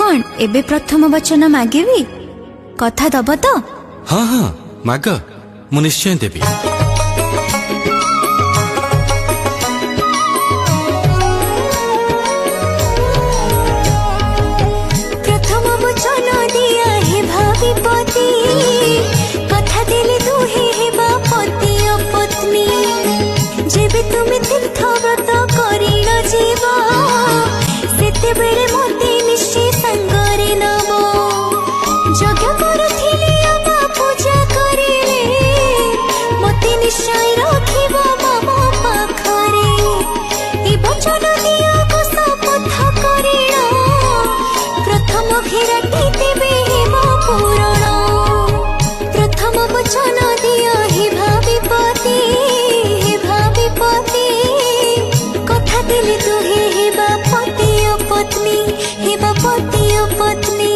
कौन एबे प्रथम वचन मागेबी कथा दब तो? हाँ हाँ माग, मु निश्चय देवी। प्रथम वचन दिया हे भावी पति, कथा देले दुहे हेबा पति और पत्नी। जेबे तुमे तीर्थ व्रत करिण जीव, सेते बेले मते निश्चय संगरे नब। यज्ञ करुथिले अबा पूजा करिले, मते निश्चय रखिब मम पाखरे। ए वचन दिया को शपथ करिण, प्रथम घेराटी देबे हेम पूरण। प्रथम वचन दिया हे भावी पति, हे भावी पति, कथा देले दुहे हेबा पति और पत्नी, हेबा पति और पत्नी।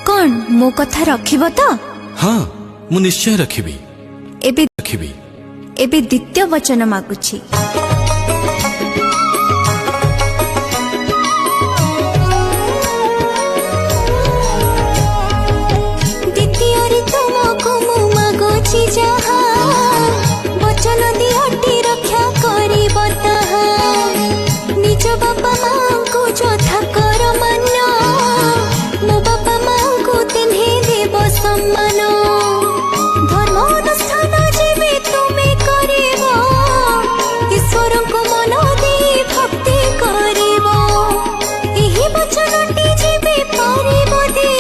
कौन मो कथा रखिब तो? हाँ मु निश्चय रखिबी। एबे द्वितीय वचन मागुछि। द्वितीय रे तुमको मु मागुछि जहा, वचन दिहटी रक्षा करिब ताहा। निज बापा माँ को यथा कर मान, मो बापा माँ को तिन्हे देव सम्मान। धर्म अनुष्ठान जेबे तुमे करिब, ईश्वर को मन दे भक्ति करिब। एही वचनटी जेबे पारिब दे,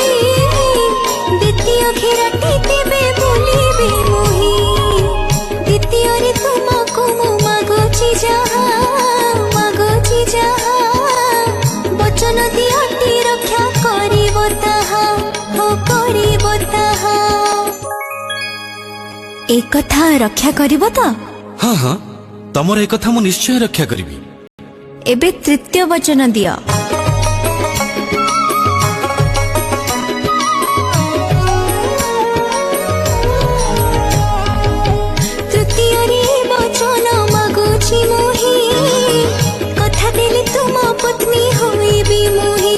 द्वितीय घेराटी देबे भूलिबे मोहि। द्वितीय रे तुमको मु मागुछि जहा, मागुछि जहा, वचन दिहटी रक्षा करिब ताहा, हो करिब ताहा। एक कथा रक्षा करिब तो? हाँ हाँ तमर एक कथा मु निश्चय रक्षा करिबी। एबे तृतीय वचन दिया। तृतीय रे वचन मागुछि मोहि, कथा देले तुम पत्नी होइबी मोहि।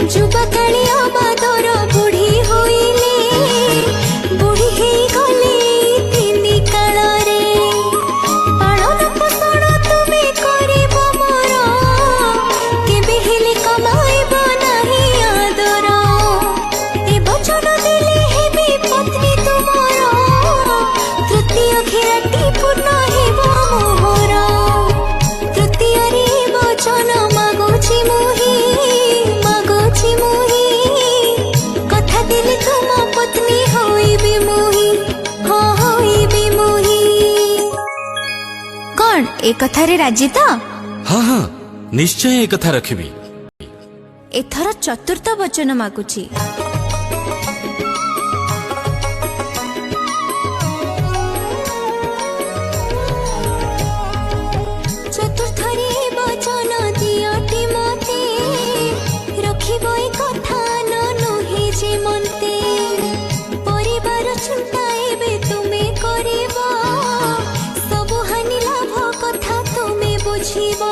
जुबा काले अबादर बुढ़ी होइले, बुढ़ी हेई गले तिनी कालरे। पालन पोषण तुमे करिब मोर, केबे हेले कमाइब नाही आदर। ए वचन देले हेबी पत्नी तुमर, तृतीय घेराटी पूर्ण हेब मोहर। तृतीय रे वचन मागुछि मोहि, मागुछि मोहि, कथा देले तुम पत्नी होइबी मोहि, हाँ होइबी मोहि। कौन ए कथा रे राजी तो? हाँ हाँ निश्चय एक कथा रखिबी। एथर चतुर्थ वचन मागुछि। चतुर्थ रे वचन दियटी मते, रखिब ए कथा न नुहे जे मन्ते। परिवार चिंता एबे तुमे करिब, सबु हानि लाभ कथा तुमे बुझिब।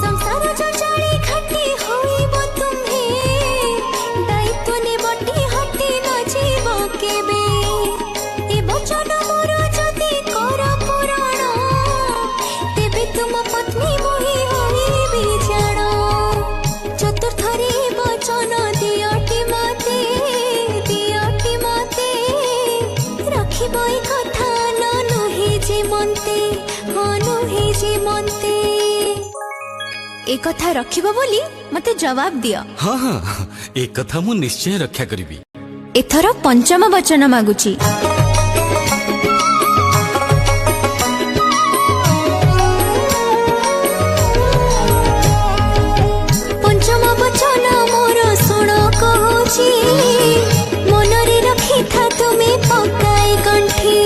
संसार जंजाली घाटी होइब तुम्हे, दायित्व नेबटी हटी न जीव केबे। ए वचन मोर जदि कर पूरण, तेबे तुम पत्नी मोहि होइबी जाण। चतुर्थ रे वचन दियटी मते, दियटी मते, रखिब ए कथा न नुहे जे मन्ते, हाँ नुहे जे मन्ते। ए कथा रखिब बोली मते जवाब दियो। हाँ हाँ एक कथा मु निश्चय रक्षा करिबी। एथर पंचम वचन मागुछि। पंचम वचन मोर सुण कहुछि, मनरे रखि था तुमे पकाए गंठी।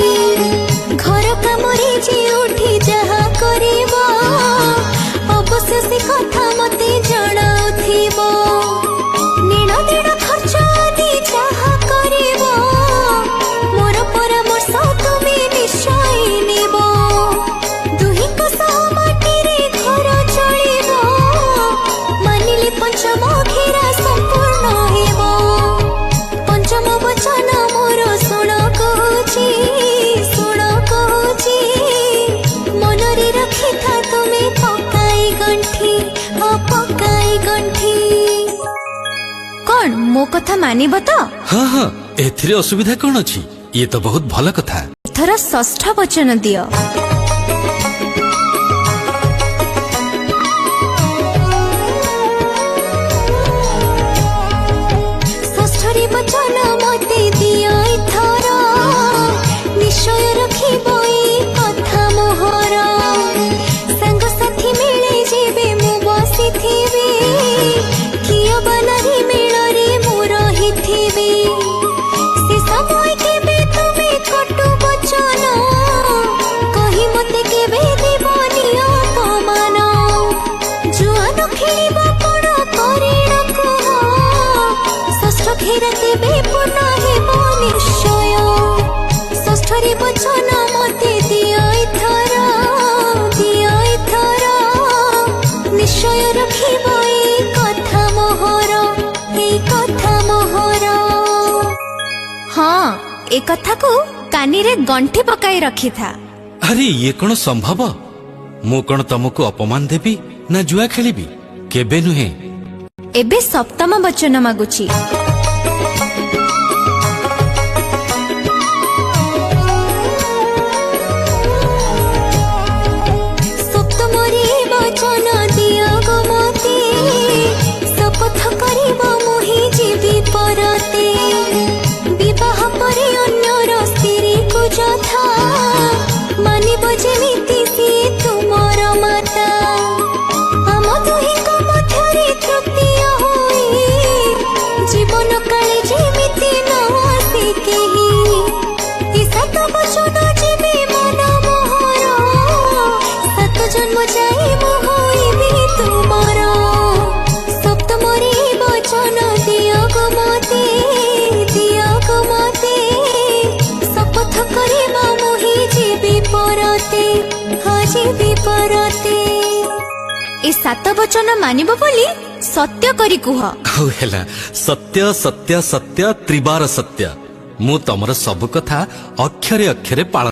घर कामरे जे उठी जहा करिब, अवश्य से कथा मते जणाउथिब। नीण देण खर्च आदि जहा करिब, मोर କଥା ମାନିବ ତ? ହଁ ହଁ, ଏଥିରେ ଅସୁବିଧା କଣ ଅଛି? ଇଏ ତ ବହୁତ ଭଲ କଥା। ଏଥର ଷଷ୍ଠ ବଚନ ଦିଅ। ଷଷ୍ଠରେ ବଚନ ମତେ ଦିଅ ଏଥର, ନିଶ୍ଚୟ ରଖିବ ଏଇ କଥା ମୋହର। ସାଙ୍ଗସାଥି ମିଳେ ଯେବେ ମୁଁ ବସିଥିବି, କିଏ ବାନାରୀ ମେଳରେ ମୁଁ ରହିଥିବି। ସେ ସମୟ କେବେ ତୁମେ କଟୁ ବଚନ କହି ମତେ କେବେ ଦେବନି ଅପମାନ। ଜୁଆନ ଖେଳିବ କଣ କରିଣ କୁହ, ଷଷ୍ଠ ଘେରା ତେବେ ପୂର୍ଣ୍ଣ ହେବ ନିଶ୍ଚୟ। ଷଷ୍ଠରେ ବଚନ ମତେ ଦିଅ ଏଥର, ଦିଅ ଏଥର, ନିଶ୍ଚୟ ରଖିବ ଏଇ କଥା ମୋହର, ଏଇ କଥା ମୋହର। ହଁ, ଏ କଥାକୁ କାନିରେ ଗଣ୍ଠି ପକାଇ ରଖିଥା। ଆରେ ଇଏ କଣ ସମ୍ଭବ? ମୁଁ କଣ ତମକୁ ଅପମାନ ଦେବି ନା ଜୁଆ ଖେଳିବି? କେବେ ନୁହେଁ। ଏବେ ସପ୍ତମ ବଚନ ମାଗୁଛି। ସପ୍ତମରେ ବଚନ ଦିଅ ଗୋ ମତେ, ଶପଥ କରିବ ମୁହିଁ ଯିବି ପରତେ। ବିବାହ ପରେ ଅନ୍ୟର ସ୍ତ୍ରୀକୁ ଯଥା, ମାନିବ ଯେମିତି ସିଏ ତୁମର ମାତା। ଆମ ଦୁହିଁଙ୍କ ମଧ୍ୟରେ ତୃତୀୟ ହୋଇ, ଜୀବନ କାଳେ ଯେମିତି ନ ଆସେ କେହି। ଏ ସାତ ବଚନ ଯେବେ ମନ ମୋହର, ସାତ ଜନ୍ମ ଯାଏ ମୁଁ ହୋଇବି ତୁମର। ସପ୍ତମରେ ବଚନ ଦିଅ ଗୋ ମତେ, ଦିଅ ଗୋ ମତେ, ଶପଥ କରିବ ମୁହିଁ ଯିବି ପରତେ, ହଁ ଯିବି ପରତେ। ଏ ସାତ ବଚନ ମାନିବ ବୋଲି ସତ୍ୟ କରି କୁହ। ଆଉ ହେଲା, ସତ୍ୟ ସତ୍ୟ ସତ୍ୟ ତ୍ରିବାର ସତ୍ୟ। ମୁଁ ତମର ସବୁ କଥା ଅକ୍ଷରେ ଅକ୍ଷରେ ପାଳନ